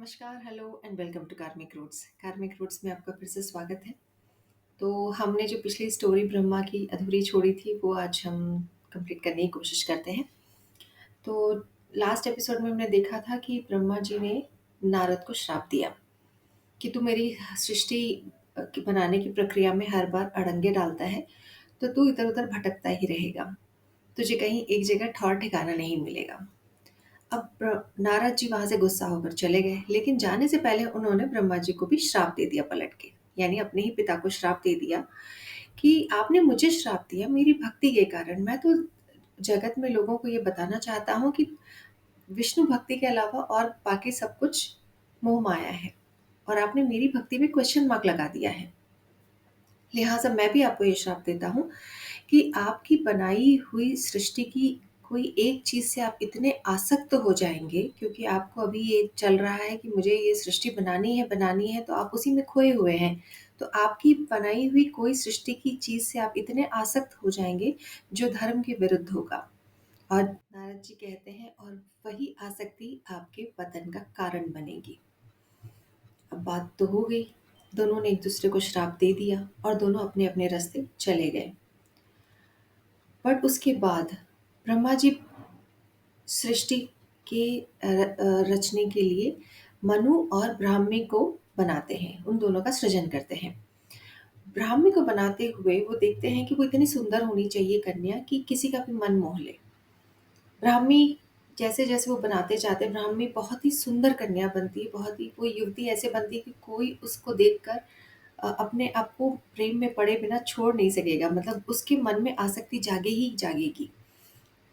नमस्कार, hello and welcome to कार्मिक roots. कार्मिक रूट्स में आपका फिर से स्वागत है। तो हमने जो पिछली स्टोरी ब्रह्मा की अधूरी छोड़ी थी, वो आज हम कंप्लीट करने की कोशिश करते हैं। तो लास्ट एपिसोड में हमने देखा था कि ब्रह्मा जी ने नारद को श्राप दिया कि तू मेरी सृष्टि की बनाने की प्रक्रिया में हर बार अड़ंगे डालता है, तो तू इधर-उधर भटकता ही रहेगा। तुझे कहीं एक जगह ठौर ठिकाना नहीं मिलेगा। अब नारद जी वहां से गुस्सा होकर चले गए, लेकिन जाने से पहले उन्होंने ब्रह्मा जी को भी श्राप दे दिया पलट के। यानी अपने ही पिता को श्राप दे दिया कि आपने मुझे श्राप दिया मेरी भक्ति के कारण। मैं तो जगत में लोगों को ये बताना चाहता हूँ कि विष्णु भक्ति के अलावा और बाकी सब कुछ मोह माया है, और आपने मेरी भक्ति में क्वेश्चन मार्क लगा दिया है। लिहाजा मैं भी आपको ये श्राप देता हूँ कि आपकी बनाई हुई सृष्टि की कोई एक चीज़ से आप इतने आसक्त हो जाएँगे, क्योंकि आपको अभी ये चल रहा है कि मुझे ये सृष्टि बनानी है, तो आप उसी में खोए हुए हैं। तो आपकी बनाई हुई कोई सृष्टि की चीज़ से आप इतने आसक्त हो जाएँगे, जो धर्म के विरुद्ध होगा। और नारद जी कहते हैं, और वही आसक्ति आपके पतन का कारण बनेगी। अब बात तो हो गई, दोनों ने एक दूसरे को श्राप दे दिया और दोनों अपने-अपने रास्ते चले गए। बट उसके बाद ब्रह्मा जी सृष्टि के रचने के लिए मनु और ब्राह्मी को बनाते हैं, उन दोनों का सृजन करते हैं। ब्राह्मी को बनाते हुए वो देखते हैं कि वो इतनी सुंदर होनी चाहिए कन्या कि किसी का भी मन मोह ले। ब्राह्मी जैसे-जैसे वो बनाते जाते हैं, ब्राह्मी बहुत ही सुंदर कन्या बनती है, बहुत ही वो युवती ऐसे बनती है कि कोई उसको देखकर अपने आप को प्रेम में पड़े बिना छोड़ नहीं सकेगा। मतलब उसके मन में आसक्ति जागे ही जागेगी।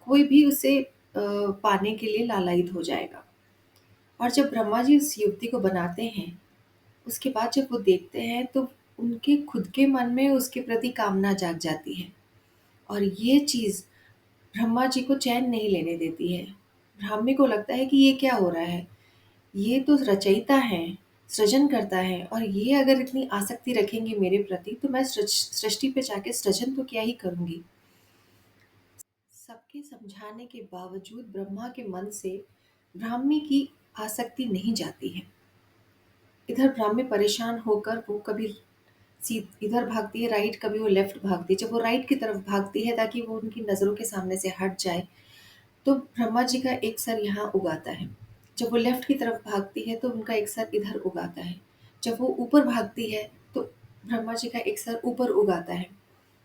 कोई भी उसे पाने के लिए लालायित हो जाएगा। और जब ब्रह्मा जी उस युवती को बनाते हैं, उसके बाद जब वो देखते हैं, तो उनके खुद के मन में उसके प्रति कामना जाग जाती है। और ये चीज़ ब्रह्मा जी को चैन नहीं लेने देती है। ब्राह्मी को लगता है कि ये क्या हो रहा है? ये तो रचयिता हैं, सृजन करता है, और ये अगर इतनी आसक्ति रखेंगे मेरे प्रति, तो मैं सृष्टि पे जाके सृजन तो क्या ही करूँगी। सबके समझाने के बावजूद ब्रह्मा के मन से ब्राह्मी की आसक्ति नहीं जाती है। इधर ब्राह्मी परेशान होकर वो कभी इधर भागती है राइट, कभी वो लेफ्ट भागती है। जब वो राइट की तरफ भागती है ताकि वो उनकी नज़रों के सामने से हट जाए, तो ब्रह्मा जी का एक सर यहाँ उगाता है। जब वो लेफ्ट की तरफ भागती है, तो उनका एक सर इधर उगाता है। जब वो ऊपर भागती है, तो ब्रह्मा जी का एक सर ऊपर उगाता है।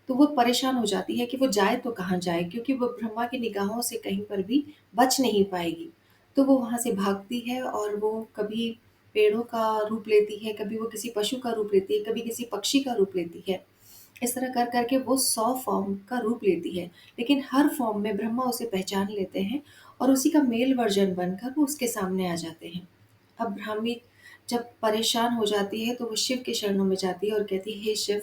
तो वो परेशान हो जाती है कि वो जाए तो कहाँ जाए, क्योंकि वो ब्रह्मा की निगाहों से कहीं पर भी बच नहीं पाएगी। तो वो वहाँ से भागती है, और वो कभी पेड़ों का रूप लेती है, कभी वो किसी पशु का रूप लेती है, कभी किसी पक्षी का रूप लेती है। इस तरह कर कर के वो 100 फ़ॉर्म का रूप लेती है, लेकिन हर फ़ॉर्म में ब्रह्मा उसे पहचान लेते हैं, और उसी का मेल वर्ज़न बनकर वो उसके सामने आ जाते हैं। अब ब्राह्मी जब परेशान हो जाती है, तो वो शिव के शरणों में जाती है और कहती है, हे शिव,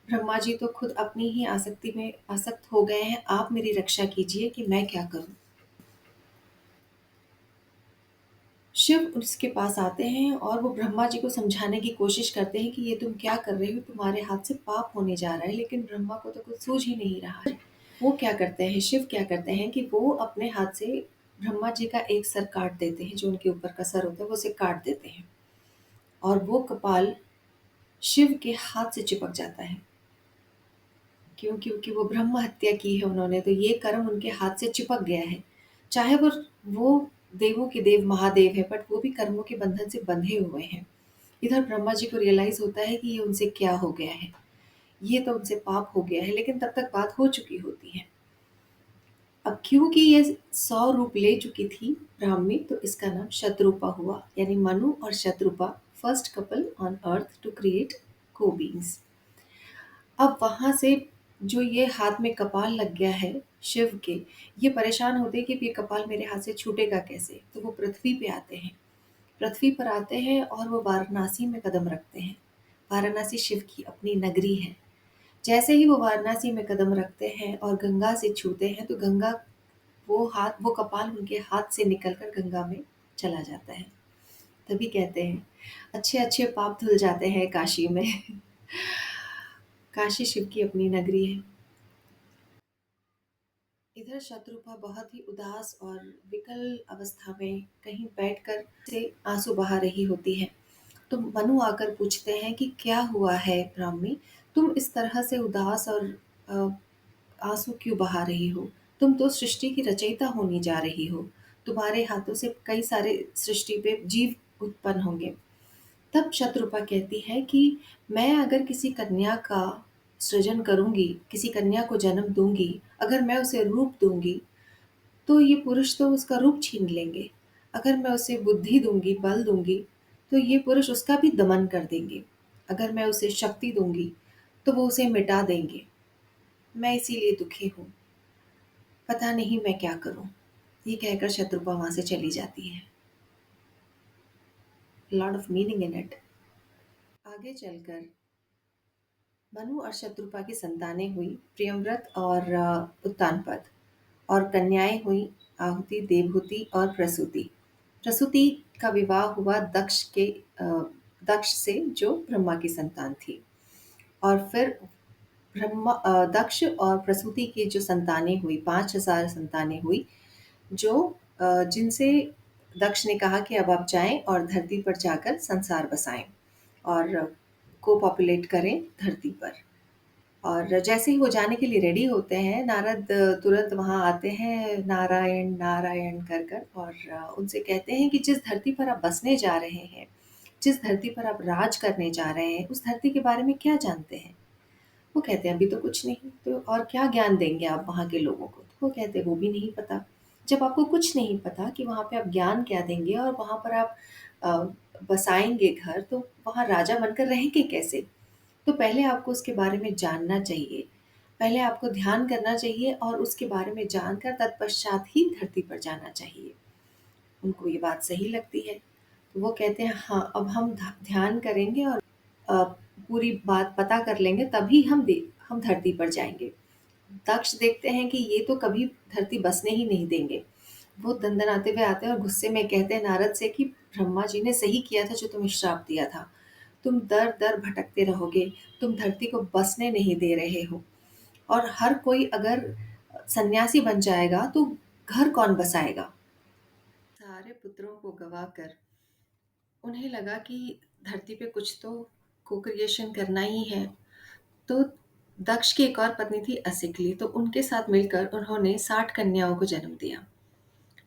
ब्रह्मा जी तो खुद अपनी ही आसक्ति में आसक्त हो गए हैं, आप मेरी रक्षा कीजिए कि मैं क्या करूँ? शिव उसके पास आते हैं, और वो ब्रह्मा जी को समझाने की कोशिश करते हैं कि ये तुम क्या कर रहे हो? तुम्हारे हाथ से पाप होने जा रहा है। लेकिन ब्रह्मा को तो कुछ सूझ ही नहीं रहा है। वो क्या करते हैं, शिव क्या करते हैं कि वो अपने हाथ से ब्रह्मा जी का एक सर काट देते हैं, जो उनके ऊपर का सर होता है, वो उसे काट देते हैं, और वो कपाल शिव के हाथ से चिपक जाता है। क्योंकि वो ब्रह्म हत्या की है उन्होंने, तो ये कर्म उनके हाथ से चिपक गया है। चाहे वो देवों के देव महादेव है, बट वो भी कर्मों के बंधन से बंधे हुए हैं। इधर ब्रह्मा जी को रियलाइज़ होता है कि ये उनसे क्या हो गया है। ये तो उनसे पाप हो गया है, लेकिन तब तक बात हो चुकी होती है। अब क्योंकि ये 100 रूप ले चुकी थी ब्राह्मी, तो इसका नाम शतरूपा हुआ। यानी मनु और Shatarupa, first couple on earth to create co-beings. अब वहाँ से जो ये हाथ में कपाल लग गया है शिव के, ये परेशान होते हैं कि ये कपाल मेरे हाथ से छूटेगा कैसे? तो वो पृथ्वी पे आते हैं। पृथ्वी पर आते हैं, और वो वाराणसी में कदम रखते हैं। वाराणसी शिव की अपनी नगरी है। जैसे ही वो वाराणसी में कदम रखते हैं और गंगा से छूते हैं, तो गंगा वो कपाल उनके हाथ से निकलकर गंगा में चला जाता है। तभी कहते हैं, अच्छे-अच्छे पाप धुल जाते हैं काशी में। काशी शिव की अपनी नगरी है। इधर शत्रुपा बहुत ही उदास और विकल अवस्था में कहीं बैठकर से आंसू बहा रही होती है। तो मनु आकर पूछते हैं कि क्या हुआ है ब्राह्मी, तुम इस तरह से उदास और अ, आंसू क्यों बहा रही हो? तुम तो सृष्टि की रचयिता होने जा रही हो। तुम्हारे हाथों से कई सारे सृष्टि पे जीव उत्पन्न होंगे। तब शत्रुपा कहती है कि मैं अगर किसी कन्या का सृजन करूंगी, किसी कन्या को जन्म दूंगी, अगर मैं उसे रूप दूंगी, तो ये पुरुष तो उसका रूप छीन लेंगे। अगर मैं उसे बुद्धि दूंगी, बल दूंगी, तो ये पुरुष उसका भी दमन कर देंगे। अगर मैं उसे शक्ति दूंगी, तो वो उसे मिटा देंगे। मैं इसीलिए दुखी हूँ। पता नहीं मैं क्या करूँ। ये कहकर शत्रुपा वहां से चली जाती है। Lot of meaning in it. आगे चलकर मनु और शत्रुपा की संतानें हुई प्रियव्रत और उत्तानपद, और कन्याएं हुई आहुति, देवहूति और प्रसूति। प्रसूति का विवाह हुआ अ, दक्ष से, जो ब्रह्मा की संतान थी। और फिर दक्ष और प्रसूति की जो संतानें हुई, 5,000 संतानें हुई, जो जिनसे दक्ष ने कहा कि अब आप जाएं और धरती पर जाकर संसार बसाएं और को पॉपुलेट करें धरती पर। और जैसे ही वो जाने के लिए रेडी होते हैं, नारद तुरंत वहाँ आते हैं, नारायण नारायण कर कर, और उनसे कहते हैं कि जिस धरती पर आप बसने जा रहे हैं, जिस धरती पर आप राज करने जा रहे हैं, उस धरती के बारे में क्या जानते हैं? वो कहते हैं अभी तो कुछ नहीं, तो और क्या ज्ञान देंगे आप वहाँ के लोगों को? तो वो कहते हैं वो भी नहीं पता। जब आपको कुछ नहीं पता कि वहाँ पे आप ज्ञान क्या देंगे और वहाँ पर आप अ, बसाएंगे घर, तो वहाँ राजा बनकर रहेंगे कैसे? तो पहले आपको उसके बारे में जानना चाहिए। पहले आपको ध्यान करना चाहिए और उसके बारे में जानकर तत्पश्चात ही धरती पर जाना चाहिए। उनको ये बात सही लगती है। तो वो कहते हैं हाँ, अब हम ध्यान करेंगे और अ, पूरी बात पता कर लेंगे, तभी हम धरती पर जाएँगे। दक्ष देखते हैं कि ये तो कभी धरती बसने ही नहीं देंगे। वो दंदनाते हुए आते हैं और गुस्से में कहते हैं नारद से कि ब्रह्मा जी ने सही किया था जो तुम्हें श्राप दिया था। तुम दर-दर भटकते रहोगे, तुम धरती को बसने नहीं दे रहे हो, और हर कोई अगर सन्यासी बन जाएगा तो घर कौन बसाएगा? सारे पुत्रों को गंवाकर उन्हें लगा कि धरती पे कुछ तो को-क्रिएशन करना ही है। तो दक्ष की एक और पत्नी थी असिकली, तो उनके साथ मिलकर उन्होंने 60 कन्याओं को जन्म दिया,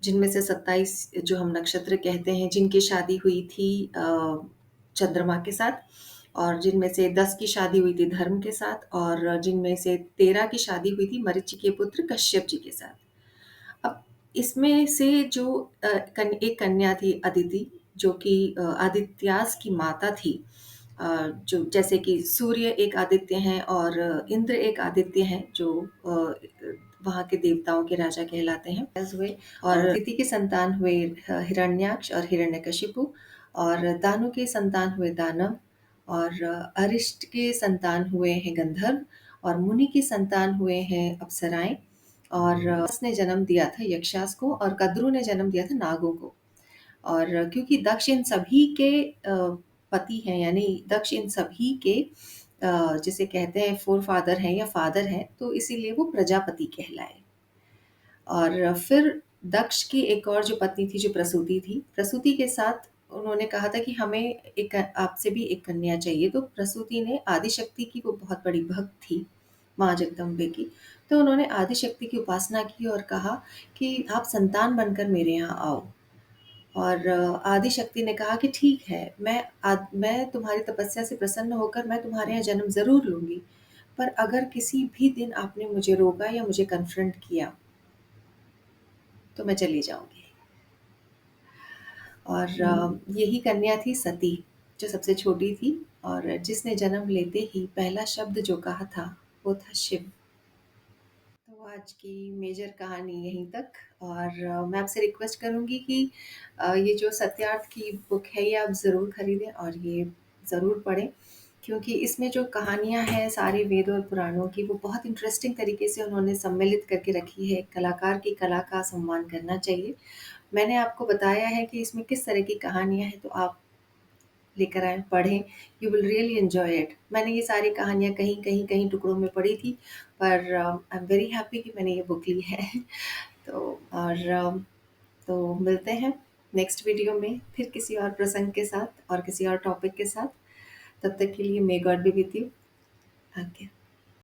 जिनमें से 27 जो हम नक्षत्र कहते हैं, जिनकी शादी हुई थी चंद्रमा के साथ, और जिनमें से 10 की शादी हुई थी धर्म के साथ, और जिनमें से 13 की शादी हुई थी मरीचि के पुत्र कश्यप जी के साथ। अब इसमें से जो एक कन्या थी अदिति, जो कि आदित्यास की माता थी। जो जैसे कि सूर्य एक आदित्य हैं और इंद्र एक आदित्य हैं, जो वहाँ के देवताओं के राजा कहलाते हैं। हुए, और अदिति के संतान हुए हिरण्याक्ष और हिरण्यकशिपु, और दानु के संतान हुए दानव, और अरिष्ट के संतान हुए हैं गंधर्व, और मुनि के संतान हुए हैं अप्सराएं, और ने जन्म दिया था यक्षास को, और कद्रु ने जन्म दिया था नागों को। और क्योंकि दक्ष इन सभी के पति हैं, यानी दक्ष इन सभी के जिसे कहते हैं फोर फादर हैं या फादर हैं, तो इसीलिए वो प्रजापति कहलाए। और फिर दक्ष की एक और जो पत्नी थी, जो प्रसूति थी, प्रसूति के साथ उन्होंने कहा था कि हमें एक आपसे भी एक कन्या चाहिए। तो प्रसूति ने आदिशक्ति की, वो बहुत बड़ी भक्त थी माँ जगदम्बे की, तो उन्होंने आदिशक्ति की उपासना की और कहा कि आप संतान बनकर मेरे यहाँ आओ। और आदिशक्ति ने कहा कि ठीक है, मैं तुम्हारी तपस्या से प्रसन्न होकर मैं तुम्हारे यहाँ जन्म ज़रूर लूँगी, पर अगर किसी भी दिन आपने मुझे रोका या मुझे कन्फ्रंट किया, तो मैं चली जाऊँगी। और यही कन्या थी सती, जो सबसे छोटी थी, और जिसने जन्म लेते ही पहला शब्द जो कहा था, वो था शिव। तो आज की मेजर कहानी यहीं तक, और मैं आपसे रिक्वेस्ट करूँगी कि ये जो सत्यार्थ की बुक है, ये आप ज़रूर खरीदें और ये ज़रूर पढ़ें, क्योंकि इसमें जो कहानियाँ हैं सारे वेदों और पुराणों की, वो बहुत इंटरेस्टिंग तरीके से उन्होंने सम्मिलित करके रखी है। कलाकार की कला का सम्मान करना चाहिए। मैंने आपको बताया है कि इसमें किस तरह की कहानियाँ हैं, तो आप लेकर आएँ, पढ़ें, you will really enjoy it. मैंने ये सारी कहानियाँ कहीं टुकड़ों में पढ़ी थी, पर आई एम वेरी हैप्पी कि मैंने ये बुक ली है। तो और तो मिलते हैं नेक्स्ट वीडियो में फिर किसी और प्रसंग के साथ और किसी और टॉपिक के साथ। तब तक के लिए may God B with you. Okay.